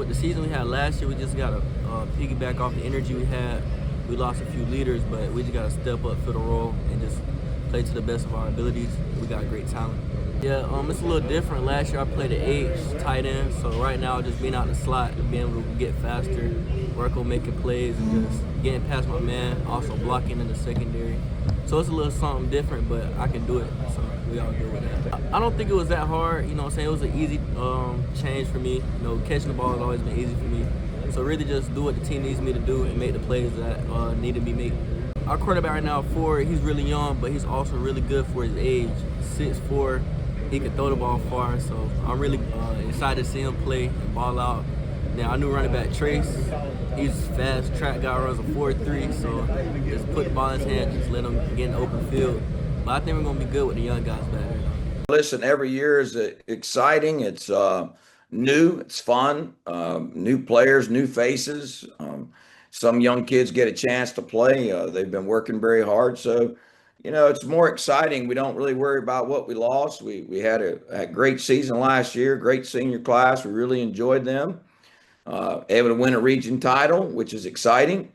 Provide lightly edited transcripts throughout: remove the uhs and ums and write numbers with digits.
The season we had last year, we just got to piggyback off the energy we had. We lost a few leaders, but we just got to step up for the role and just play to the best of our abilities. We got great talent. Yeah, it's a little different. Last year I played at H, tight end, so right now just being out in the slot and being able to get faster, work on making plays and just getting past my man, also blocking in the secondary. So it's a little something different, but I can do it, so we all good with that. I don't think it was that hard, you know what I'm saying? It was an easy change for me. You know, catching the ball has always been easy for me. So really just do what the team needs me to do and make the plays that need to be made. Our quarterback right now, Ford, he's really young, but he's also really good for his age. 6'4", he can throw the ball far, so I'm really excited to see him play and ball out. Now, our new running back, Trace, he's fast, track guy, runs a 4.3, so just put the ball in his hand, just let him get in the open field. But I think we're going to be good with the young guys back here. Listen, every year is exciting. It's new, it's fun, new players, new faces. Some young kids get a chance to play. They've been working very hard. So, you know, it's more exciting. We don't really worry about what we lost. We had a great season last year, great senior class. We really enjoyed them. Able to win a region title, which is exciting.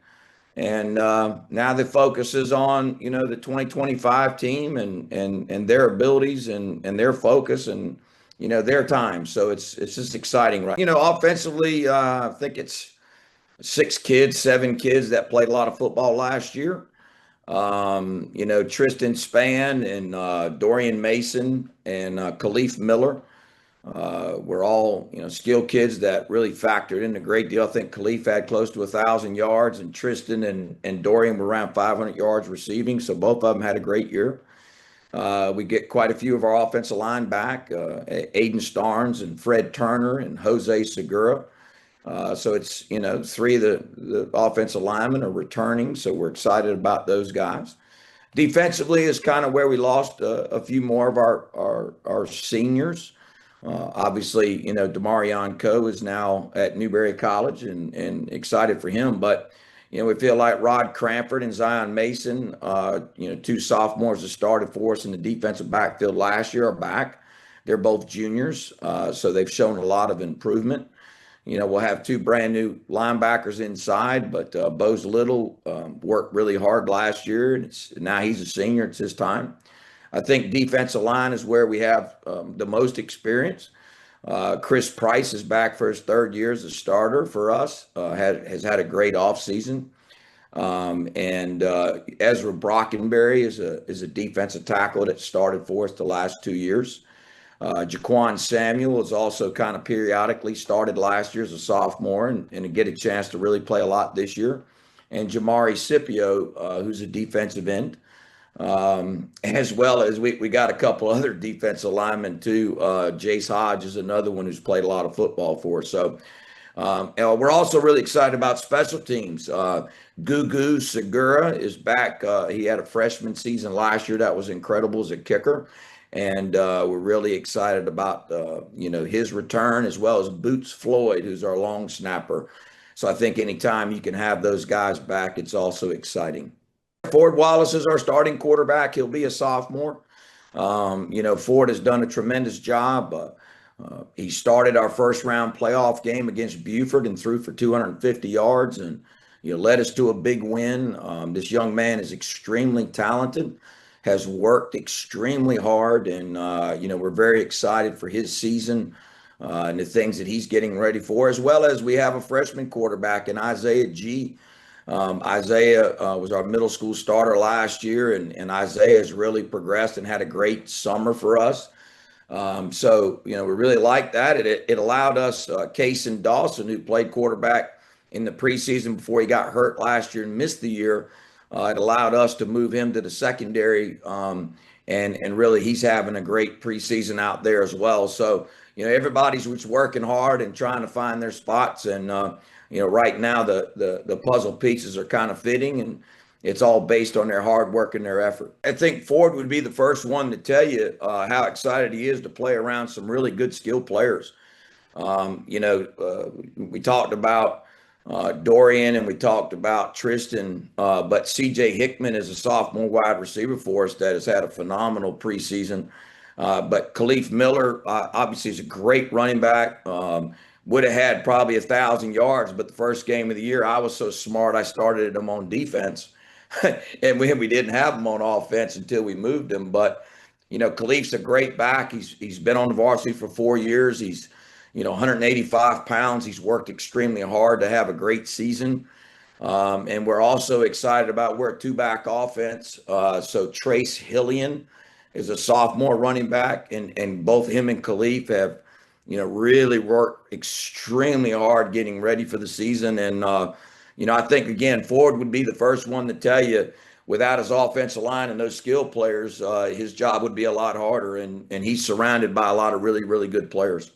And now the focus is on, you know, the 2025 team and their abilities and their focus and, you know, their time. So it's just exciting, right? You know, offensively, I think it's 7 kids that played a lot of football last year. You know, Tristan Spann and Dorian Mason and Khalif Miller were all, you know, skilled kids that really factored in a great deal. I think Khalif had close to 1,000 yards, and Tristan and Dorian were around 500 yards receiving. So both of them had a great year. We get quite a few of our offensive line back, Aiden Starnes and Fred Turner and Jose Segura. So it's, you know, 3 of the offensive linemen are returning, so we're excited about those guys. Defensively is kind of where we lost a few more of our seniors. Obviously, you know, Demarion Coe is now at Newberry College and excited for him. But, you know, we feel like Rod Cranford and Zion Mason, you know, 2 sophomores that started for us in the defensive backfield last year are back. They're both juniors, so they've shown a lot of improvement. You know, we'll have 2 brand new linebackers inside, but Bose Little worked really hard last year, and now he's a senior. It's his time. I think defensive line is where we have the most experience. Chris Price is back for his 3rd year as a starter for us. Has had a great offseason. And Ezra Brockenberry is a defensive tackle that started for us the last 2 years. Jaquan Samuel has also kind of periodically started last year as a sophomore and to get a chance to really play a lot this year. And Jamari Scipio, who's a defensive end. As well as we got a couple other defensive linemen too. Jace Hodge is another one who's played a lot of football for us. So we're also really excited about special teams. Gugu Segura is back. He had a freshman season last year that was incredible as a kicker. And we're really excited about, you know, his return, as well as Boots Floyd, who's our long snapper. So I think anytime you can have those guys back, it's also exciting. Ford Wallace is our starting quarterback. He'll be a sophomore. You know, Ford has done a tremendous job. He started our first round playoff game against Buford and threw for 250 yards and, you know, led us to a big win. This young man is extremely talented, has worked extremely hard, and, you know, we're very excited for his season and the things that he's getting ready for, as well as we have a freshman quarterback in Isaiah G. Isaiah was our middle school starter last year, and Isaiah has really progressed and had a great summer for us. So, you know, we really like that. It allowed us, Cason Dawson, who played quarterback in the preseason before he got hurt last year and missed the year. It allowed us to move him to the secondary, and really he's having a great preseason out there as well. So, you know, everybody's just working hard and trying to find their spots. And, you know, right now the puzzle pieces are kind of fitting, and it's all based on their hard work and their effort. I think Ford would be the first one to tell you how excited he is to play around some really good skilled players. You know, we talked about Dorian and we talked about Tristan, but CJ Hickman is a sophomore wide receiver for us that has had a phenomenal preseason. But Khalif Miller obviously is a great running back. would have had probably 1,000 yards. But the first game of the year, I was so smart, I started him on defense. And we didn't have him on offense until we moved him. But, Khalif's a great back. He's been on the varsity for 4 years. He's, 185 pounds. He's worked extremely hard to have a great season. And we're also excited about we're a two-back offense. So Trace Hillian is a sophomore running back, and both him and Khalif have, really worked extremely hard getting ready for the season. And, I think, again, Ford would be the first one to tell you without his offensive line and those skill players, his job would be a lot harder. And he's surrounded by a lot of really, really good players.